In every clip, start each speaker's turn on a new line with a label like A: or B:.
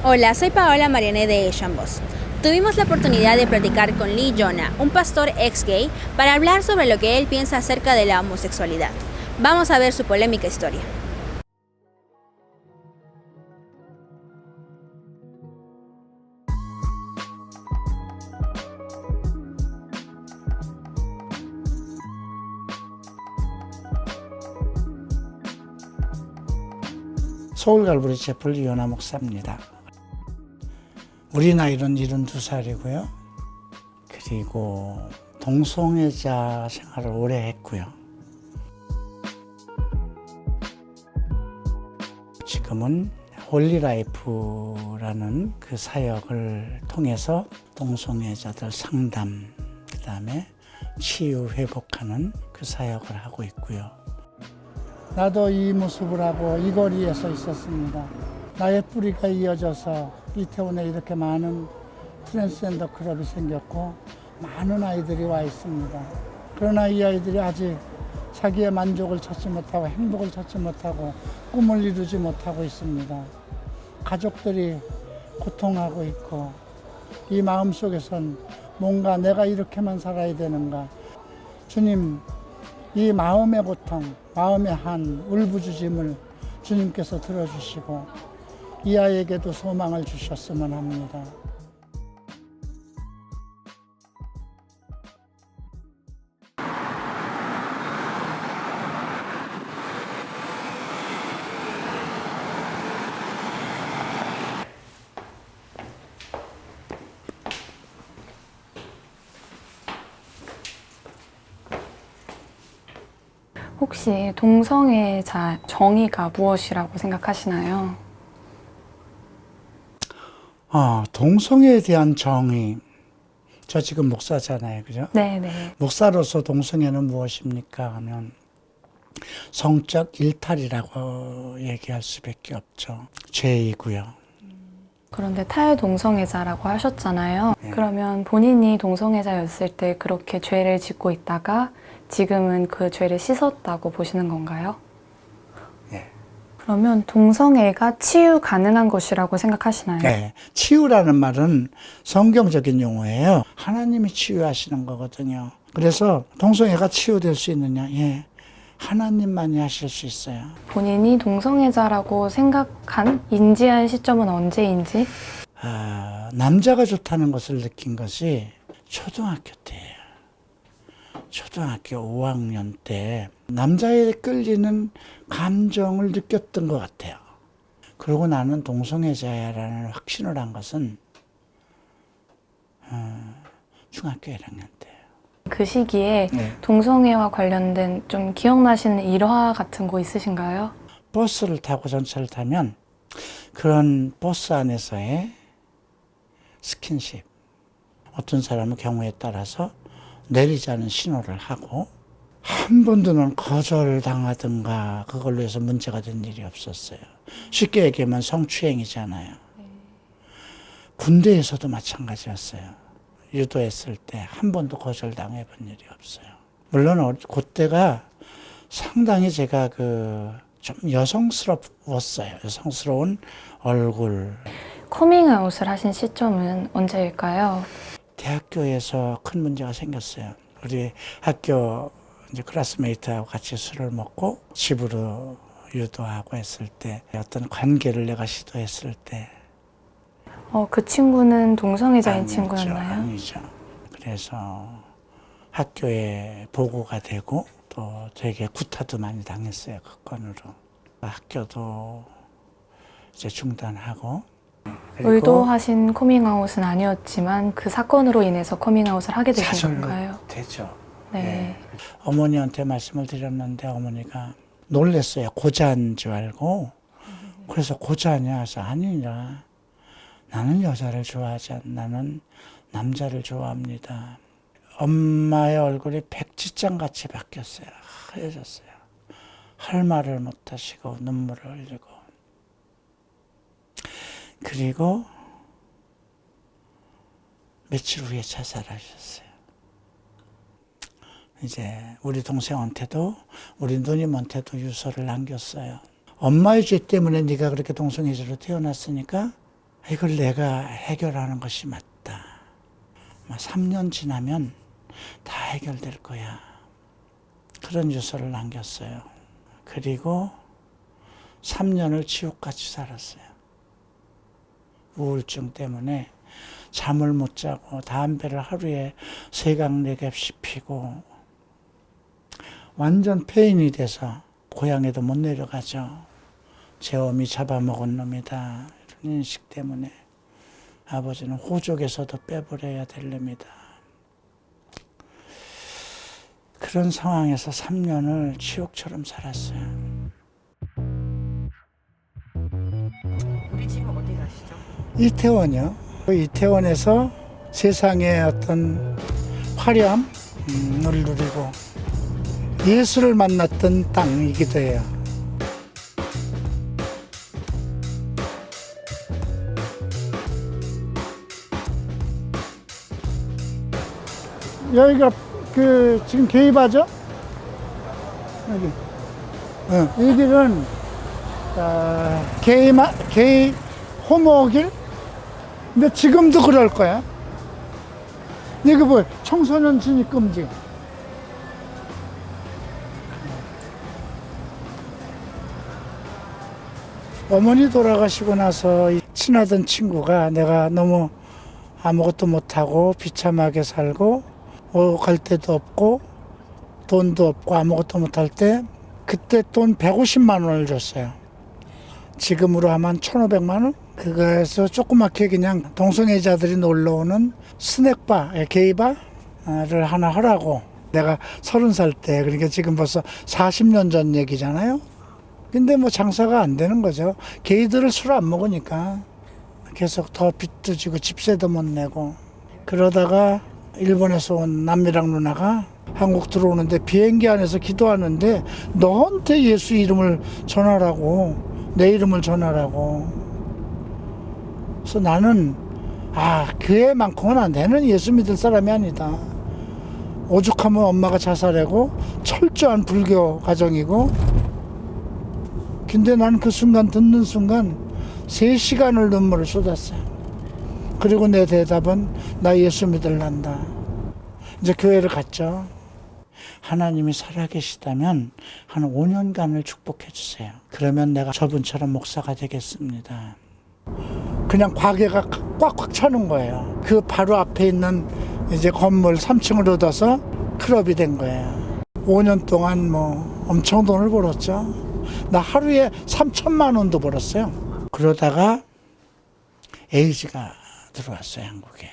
A: Hola, soy Paola Mariane de Chambos. Tuvimos la oportunidad de platicar con Lee Jonah, un pastor ex-gay, para hablar sobre lo que él piensa acerca de la homosexualidad. Vamos a ver su polémica historia.
B: 서울갈보리 채플 이현아 목사입니다. 우리 나이는 72살이고요. 그리고 동성애자 생활을 오래 했고요. 지금은 홀리라이프라는 그 사역을 통해서 동성애자들 상담, 그 다음에 치유 회복하는 그 사역을 하고 있고요. 나도 이 모습을 하고 이 거리에 서 있었습니다. 나의 뿌리가 이어져서 이태원에 이렇게 많은 트랜스젠더 클럽이 생겼고 많은 아이들이 와 있습니다. 그러나 이 아이들이 아직 자기의 만족을 찾지 못하고 행복을 찾지 못하고 꿈을 이루지 못하고 있습니다. 가족들이 고통하고 있고 이 마음속에선 뭔가 내가 이렇게만 살아야 되는가. 주님, 이 마음의 고통, 마음의 한 울부짖음을 주님께서 들어주시고 이 아이에게도 소망을 주셨으면 합니다.
C: 혹시 동성애자 정의가 무엇이라고 생각하시나요?
B: 동성애에 대한 정의. 저 지금 목사잖아요, 그죠?
C: 네네.
B: 목사로서 동성애는 무엇입니까? 하면 성적 일탈이라고 얘기할 수밖에 없죠. 죄이고요.
C: 그런데 탈동성애자라고 하셨잖아요.
B: 네.
C: 그러면 본인이 동성애자였을 때 그렇게 죄를 짓고 있다가 지금은 그 죄를 씻었다고 보시는 건가요?
B: 네.
C: 그러면 동성애가 치유 가능한 것이라고 생각하시나요?
B: 네. 치유라는 말은 성경적인 용어예요. 하나님이 치유하시는 거거든요. 그래서 동성애가 치유될 수 있느냐? 예. 하나님만이 하실 수 있어요.
C: 본인이 동성애자라고 인지한 시점은 언제인지?
B: 남자가 좋다는 것을 느낀 것이 초등학교 때예요. 초등학교 5학년 때 남자에 끌리는 감정을 느꼈던 것 같아요. 그러고 나는 동성애자야라는 확신을 한 것은 중학교 1학년 때.
C: 그 시기에
B: 네.
C: 동성애와 관련된 좀 기억나시는 일화 같은 거 있으신가요?
B: 버스를 타고 전철을 타면 그런 버스 안에서의 스킨십, 어떤 사람은 경우에 따라서 내리자는 신호를 하고 한 번도는 거절당하든가 그걸로 해서 문제가 된 일이 없었어요. 쉽게 얘기하면 성추행이잖아요. 군대에서도 마찬가지였어요. 유도했을 때 한 번도 거절당해 본 일이 없어요. 물론 그때가 상당히 제가 좀 여성스러웠어요. 여성스러운 얼굴.
C: 커밍아웃을 하신 시점은 언제일까요?
B: 대학교에서 큰 문제가 생겼어요. 우리 학교 이제 클래스메이트하고 같이 술을 먹고 집으로 유도하고 했을 때 어떤 관계를 내가 시도했을 때
C: 그 친구는 동성애자인
B: 아니죠,
C: 친구였나요?
B: 아니죠. 그래서 학교에 보고가 되고 또 되게 구타도 많이 당했어요. 그 건으로. 학교도 이제 중단하고.
C: 의도하신 커밍아웃은 아니었지만 그 사건으로 인해서 커밍아웃을 하게 되신
B: 사절로
C: 건가요?
B: 되죠.
C: 네.
B: 네. 어머니한테 말씀을 드렸는데 어머니가 놀랬어요. 고자인 줄 알고. 그래서 고자냐 해서 아니라 나는 여자를 좋아하지 않아. 나는 남자를 좋아합니다. 엄마의 얼굴이 백지장같이 바뀌었어요. 하얘졌어요. 할 말을 못하시고 눈물을 흘리고. 그리고 며칠 후에 자살하셨어요. 이제 우리 동생한테도 우리 누님한테도 유서를 남겼어요. 엄마의 죄 때문에 네가 그렇게 동성애자로 태어났으니까 이걸 내가 해결하는 것이 맞다. 3년 지나면 다 해결될 거야. 그런 유서를 남겼어요. 그리고 3년을 지옥같이 살았어요. 우울증 때문에 잠을 못 자고 담배를 하루에 3강 4갭씩 피고 완전 폐인이 돼서 고향에도 못 내려가죠. 제 어미 잡아먹은 놈이다. 이런 인식 때문에 아버지는 호족에서도 빼버려야 될 놈이다. 그런 상황에서 3년을 지옥처럼 살았어요.
D: 우리 지금 어디 가시죠?
B: 이태원이요. 이태원에서 세상의 어떤 화려함을 누리고 예수를 만났던 땅이기도 해요. 여기가 지금 게이바죠? 여기. 이 길은 게이 호모길? 근데 지금도 그럴 거야. 이거 뭐 청소년 진입 금지. 어머니 돌아가시고 나서 친하던 친구가 내가 너무 아무것도 못하고 비참하게 살고 갈 데도 없고 돈도 없고 아무것도 못할 때 그때 돈 150만 원을 줬어요. 지금으로 하면 1,500만 원? 그거에서 조그맣게 그냥 동성애자들이 놀러오는 스낵바, 게이바를 하나 하라고. 내가 30살 때, 그러니까 지금 벌써 40년 전 얘기잖아요. 근데 뭐 장사가 안 되는 거죠. 게이들을 술 안 먹으니까 계속 더 빚도 지고 집세도 못 내고. 그러다가 일본에서 온 남미랑 누나가 한국 들어오는데 비행기 안에서 기도하는데 너한테 예수 이름을 전하라고, 내 이름을 전하라고. 그래서 나는 그 애만큼은 안 되는 예수 믿을 사람이 아니다. 오죽하면 엄마가 자살하고 철저한 불교 가정이고. 근데 나는 그 순간 듣는 순간 3시간을 눈물을 쏟았어요. 그리고 내 대답은 나 예수 믿을란다. 이제 교회를 갔죠. 하나님이 살아계시다면 한 5년간을 축복해 주세요. 그러면 내가 저분처럼 목사가 되겠습니다. 그냥 과계가 꽉꽉 차는 거예요. 그 바로 앞에 있는 이제 건물 3층을 얻어서 클럽이 된 거예요. 5년 동안 뭐 엄청 돈을 벌었죠. 나 하루에 3천만 원도 벌었어요. 그러다가 에이즈가 들어왔어요, 한국에.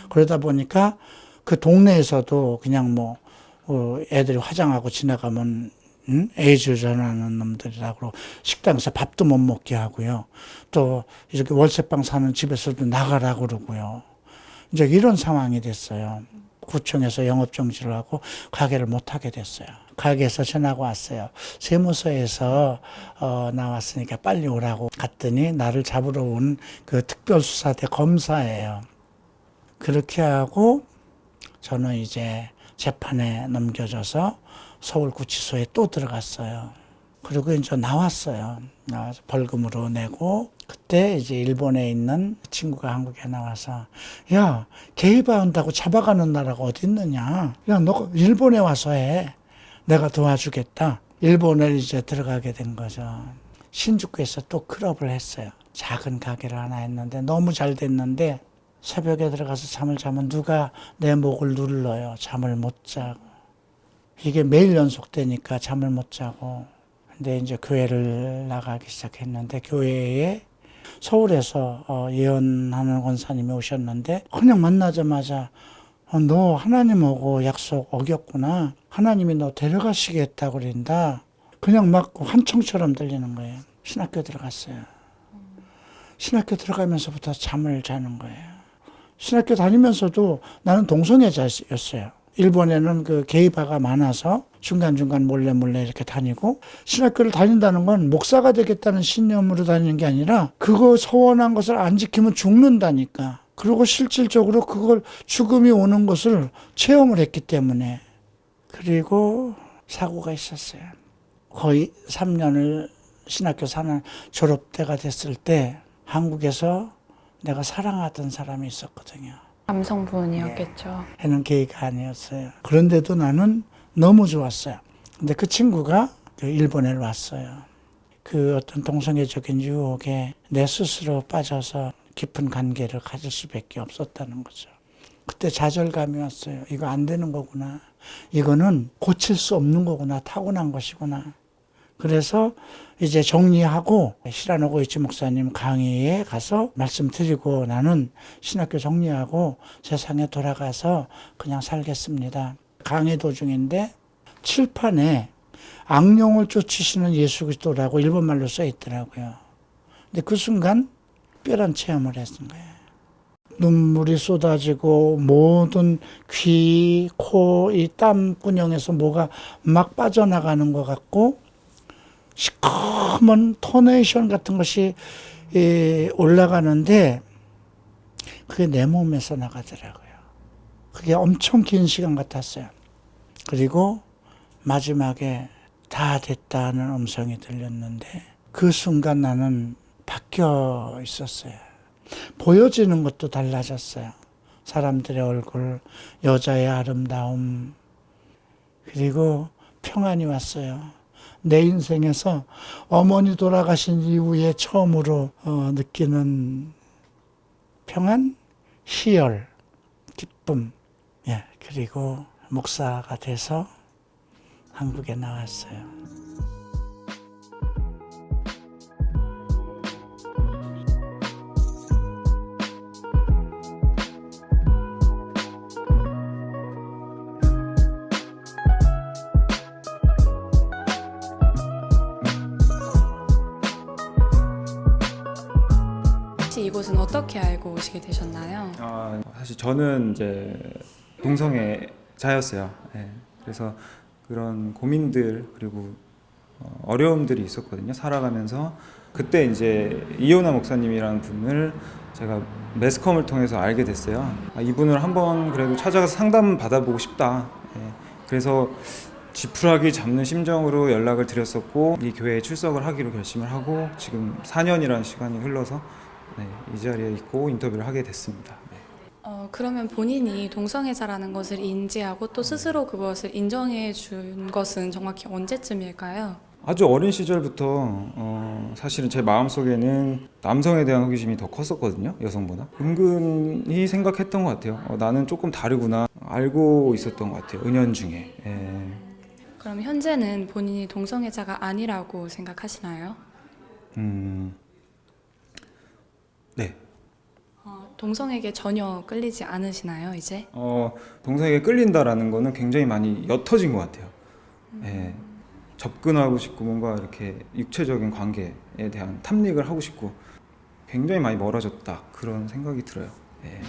B: 그러다 보니까 그 동네에서도 그냥 뭐 애들이 화장하고 지나가면 에이즈 전하는 놈들이라고 식당에서 밥도 못 먹게 하고요. 또 이렇게 월세방 사는 집에서도 나가라고 그러고요. 이제 이런 상황이 됐어요. 구청에서 영업정지를 하고 가게를 못 하게 됐어요. 가게에서 전화가 왔어요. 세무서에서 나왔으니까 빨리 오라고. 갔더니 나를 잡으러 온 그 특별수사대 검사예요. 그렇게 하고 저는 이제 재판에 넘겨져서 서울구치소에 또 들어갔어요. 그리고 이제 나왔어요. 나와서 벌금으로 내고, 그때 이제 일본에 있는 친구가 한국에 나와서, 야, 게이바 한다고 잡아가는 나라가 어디 있느냐. 야, 너 일본에 와서 해. 내가 도와주겠다. 일본에 이제 들어가게 된 거죠. 신주쿠에서 또 클럽을 했어요. 작은 가게를 하나 했는데 너무 잘 됐는데 새벽에 들어가서 잠을 자면 누가 내 목을 눌러요. 잠을 못 자고. 이게 매일 연속되니까 잠을 못 자고. 근데 이제 교회를 나가기 시작했는데 교회에 서울에서 예언하는 권사님이 오셨는데 그냥 만나자마자 너 하나님하고 약속 어겼구나. 하나님이 너 데려가시겠다고 그런다. 그냥 막 환청처럼 들리는 거예요. 신학교 들어갔어요. 신학교 들어가면서부터 잠을 자는 거예요. 신학교 다니면서도 나는 동성애자였어요. 일본에는 그 게이바가 많아서 중간중간 몰래 이렇게 다니고, 신학교를 다닌다는 건 목사가 되겠다는 신념으로 다니는 게 아니라 그거 서원한 것을 안 지키면 죽는다니까. 그리고 실질적으로 그걸 죽음이 오는 것을 체험을 했기 때문에. 그리고 사고가 있었어요. 거의 3년을 신학교 졸업 때가 됐을 때 한국에서 내가 사랑하던 사람이 있었거든요.
C: 남성분이었겠죠.
B: 걔는 게이가 아니었어요. 그런데도 나는 너무 좋았어요. 근데 그 친구가 그 일본에 왔어요. 그 어떤 동성애적인 유혹에 내 스스로 빠져서 깊은 관계를 가질 수밖에 없었다는 거죠. 그때 좌절감이 왔어요. 이거 안 되는 거구나. 이거는 고칠 수 없는 거구나. 타고난 것이구나. 그래서 이제 정리하고 시라노 고이치 목사님 강의에 가서 말씀드리고 나는 신학교 정리하고 세상에 돌아가서 그냥 살겠습니다. 강의 도중인데 칠판에 악령을 쫓으시는 예수 그리스도라고 일본말로 써 있더라고요. 근데 그 순간 뼈란 체험을 했던 거예요. 눈물이 쏟아지고 모든 귀, 코, 이 땀구녕에서 뭐가 막 빠져나가는 것 같고 시커먼 토네이션 같은 것이 올라가는데 그게 내 몸에서 나가더라고요. 그게 엄청 긴 시간 같았어요. 그리고 마지막에 다 됐다는 음성이 들렸는데 그 순간 나는 바뀌어 있었어요. 보여지는 것도 달라졌어요. 사람들의 얼굴, 여자의 아름다움, 그리고 평안이 왔어요. 내 인생에서 어머니 돌아가신 이후에 처음으로 느끼는 평안, 희열, 기쁨, 예, 그리고 목사가 돼서 한국에 나왔어요.
C: 혹시 이곳은 어떻게 알고 오시게 되셨나요?
D: 사실 저는 이제 동성애자였어요. 예, 그래서 그런 고민들 그리고 어려움들이 있었거든요. 살아가면서 그때 이제 이호나 목사님이라는 분을 제가 매스컴을 통해서 알게 됐어요. 이분을 한번 그래도 찾아가서 상담 받아보고 싶다. 예, 그래서 지푸라기 잡는 심정으로 연락을 드렸었고 이 교회에 출석을 하기로 결심을 하고 지금 4년이라는 시간이 흘러서 이 자리에 있고 인터뷰를 하게 됐습니다.
C: 그러면 본인이 동성애자라는 것을 인지하고 또 스스로 그것을 인정해 준 것은 정확히 언제쯤일까요?
D: 아주 어린 시절부터 사실은 제 마음속에는 남성에 대한 호기심이 더 컸었거든요. 여성보다. 은근히 생각했던 것 같아요. 나는 조금 다르구나. 알고 있었던 것 같아요. 은연중에. 예.
C: 그럼 현재는 본인이 동성애자가 아니라고 생각하시나요?
D: 네.
C: 동성에게 전혀 끌리지 않으시나요, 이제?
D: 동성에게 끌린다라는 거는 굉장히 많이 옅어진 것 같아요. 예. 접근하고 싶고 뭔가 이렇게 육체적인 관계에 대한 탐닉을 하고 싶고 굉장히 많이 멀어졌다 그런 생각이 들어요. 예.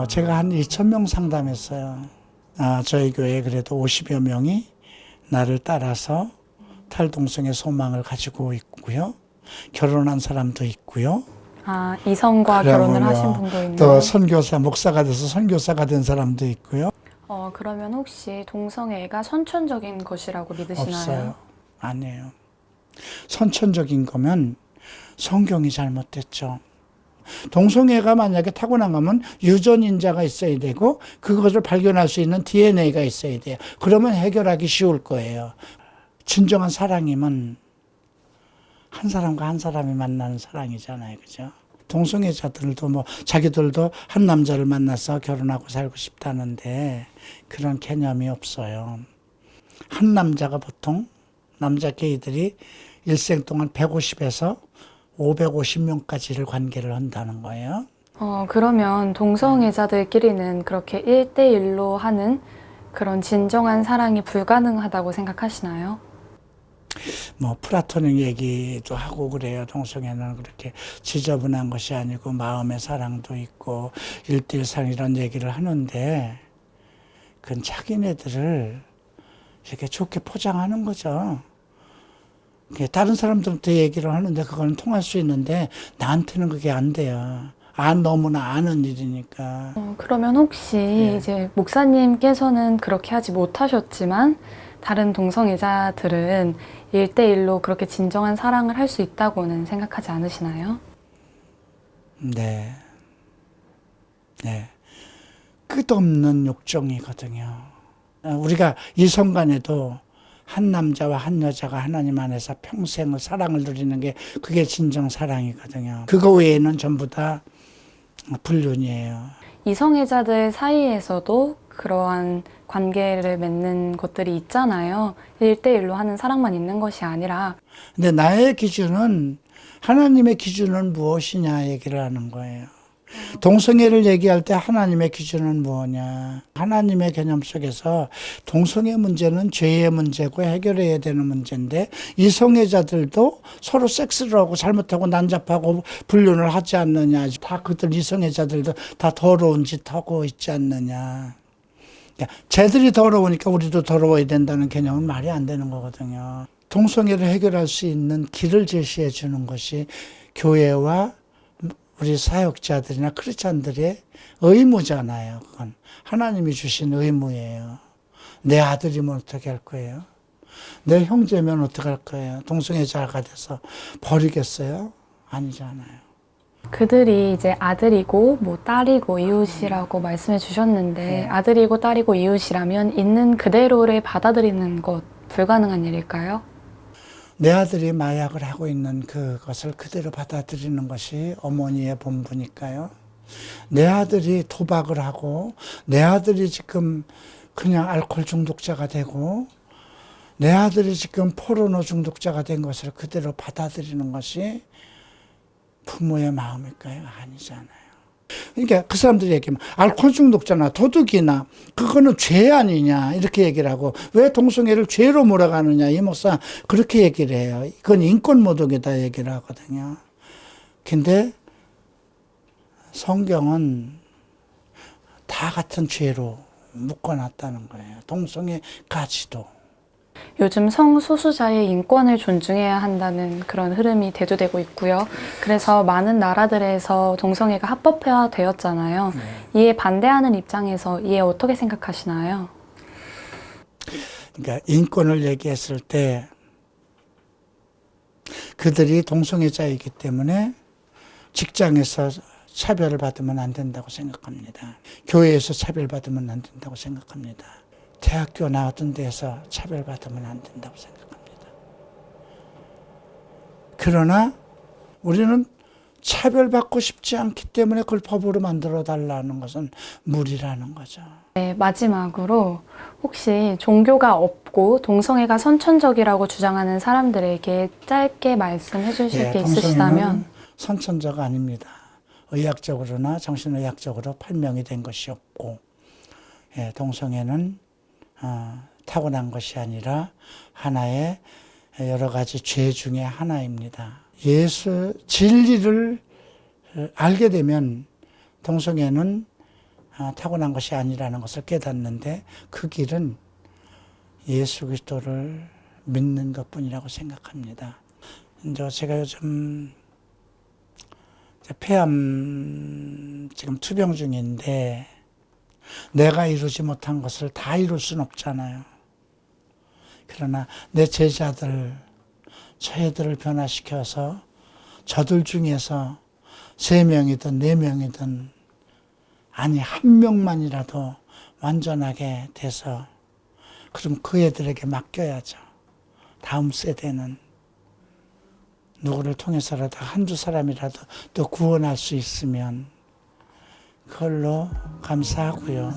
B: 제가 한 2,000명 상담했어요. 저희 교회에 그래도 50여 명이 나를 따라서 탈동성의 소망을 가지고 있고요. 결혼한 사람도 있고요.
C: 이성과 결혼을 하신 분도 있나요?
B: 또 선교사, 목사가 돼서 선교사가 된 사람도 있고요.
C: 그러면 혹시 동성애가 선천적인 것이라고 믿으시나요?
B: 없어요. 아니에요. 선천적인 거면 성경이 잘못됐죠. 동성애가 만약에 타고난 거면 유전인자가 있어야 되고 그것을 발견할 수 있는 DNA가 있어야 돼요. 그러면 해결하기 쉬울 거예요. 진정한 사랑이면 한 사람과 한 사람이 만나는 사랑이잖아요. 그죠? 동성애자들도 자기들도 한 남자를 만나서 결혼하고 살고 싶다는데 그런 개념이 없어요. 한 남자가 보통 남자 게이들이 일생 동안 150에서 550명까지를 관계를 한다는 거예요.
C: 그러면 동성애자들끼리는 그렇게 1대1로 하는 그런 진정한 사랑이 불가능하다고 생각하시나요?
B: 플라토닉 얘기도 하고 그래요. 동성애는 그렇게 지저분한 것이 아니고 마음의 사랑도 있고 1대1 사랑 이런 얘기를 하는데 그건 자기네들을 이렇게 좋게 포장하는 거죠. 다른 사람들한테 얘기를 하는데 그거는 통할 수 있는데 나한테는 그게 안 돼요. 너무나 아는 일이니까.
C: 그러면 혹시
B: 네.
C: 이제 목사님께서는 그렇게 하지 못하셨지만 다른 동성애자들은 1대1로 그렇게 진정한 사랑을 할 수 있다고는 생각하지 않으시나요?
B: 네. 네. 끝없는 욕정이거든요. 우리가 이성 간에도 한 남자와 한 여자가 하나님 안에서 평생을 사랑을 누리는 게 그게 진정 사랑이거든요. 그거 외에는 전부 다 불륜이에요.
C: 이성애자들 사이에서도 그러한 관계를 맺는 것들이 있잖아요. 1대1로 하는 사랑만 있는 것이 아니라.
B: 근데 나의 기준은 하나님의 기준은 무엇이냐 얘기를 하는 거예요. 동성애를 얘기할 때 하나님의 기준은 뭐냐. 하나님의 개념 속에서 동성애 문제는 죄의 문제고 해결해야 되는 문제인데 이성애자들도 서로 섹스를 하고 잘못하고 난잡하고 불륜을 하지 않느냐. 다 그들 이성애자들도 다 더러운 짓 하고 있지 않느냐. 쟤들이 더러우니까 우리도 더러워야 된다는 개념은 말이 안 되는 거거든요. 동성애를 해결할 수 있는 길을 제시해 주는 것이 교회와 우리 사역자들이나 크리스찬들의 의무잖아요. 그건 하나님이 주신 의무예요. 내 아들이면 어떻게 할 거예요? 내 형제면 어떻게 할 거예요? 동성애자가 돼서 버리겠어요? 아니잖아요.
C: 그들이 이제 아들이고 뭐 딸이고 이웃이라고 말씀해 주셨는데 아들이고 딸이고 이웃이라면 있는 그대로를 받아들이는 것 불가능한 일일까요?
B: 내 아들이 마약을 하고 있는 그것을 그대로 받아들이는 것이 어머니의 본분이니까요. 내 아들이 도박을 하고 내 아들이 지금 그냥 알코올 중독자가 되고 내 아들이 지금 포르노 중독자가 된 것을 그대로 받아들이는 것이 부모의 마음일까요? 아니잖아요. 그러니까 그 사람들이 얘기하면 알코올 중독자나 도둑이나 그거는 죄 아니냐 이렇게 얘기를 하고 왜 동성애를 죄로 몰아가느냐 이 목사 그렇게 얘기를 해요. 그건 인권 모독이다 얘기를 하거든요. 근데 성경은 다 같은 죄로 묶어놨다는 거예요. 동성애까지도.
C: 요즘 성소수자의 인권을 존중해야 한다는 그런 흐름이 대두되고 있고요. 그래서 많은 나라들에서 동성애가 합법화되었잖아요. 이에 반대하는 입장에서 이에 어떻게 생각하시나요?
B: 그러니까 인권을 얘기했을 때 그들이 동성애자이기 때문에 직장에서 차별을 받으면 안 된다고 생각합니다. 교회에서 차별받으면 안 된다고 생각합니다. 대학교 나왔던 데에서 차별받으면 안 된다고 생각합니다. 그러나 우리는 차별받고 싶지 않기 때문에 그걸 법으로 만들어 달라는 것은 무리라는 거죠.
C: 네, 마지막으로 혹시 종교가 없고 동성애가 선천적이라고 주장하는 사람들에게 짧게 말씀해 주실 게 있으시다면?
B: 동성애는 선천적 아닙니다. 의학적으로나 정신의학적으로 판명이 된 것이 없고 동성애는 타고난 것이 아니라 하나의 여러 가지 죄 중에 하나입니다. 예수 진리를 알게 되면 동성애는 타고난 것이 아니라는 것을 깨닫는데 그 길은 예수 그리스도를 믿는 것뿐이라고 생각합니다. 이제 제가 요즘 폐암 지금 투병 중인데 내가 이루지 못한 것을 다 이룰 수는 없잖아요. 그러나 내 제자들, 저희들을 변화시켜서 저들 중에서 3명이든 4명이든 아니 1명만이라도 완전하게 돼서 그럼 그 애들에게 맡겨야죠. 다음 세대는 누구를 통해서라도 한두 사람이라도 또 구원할 수 있으면 그걸로 감사하고요.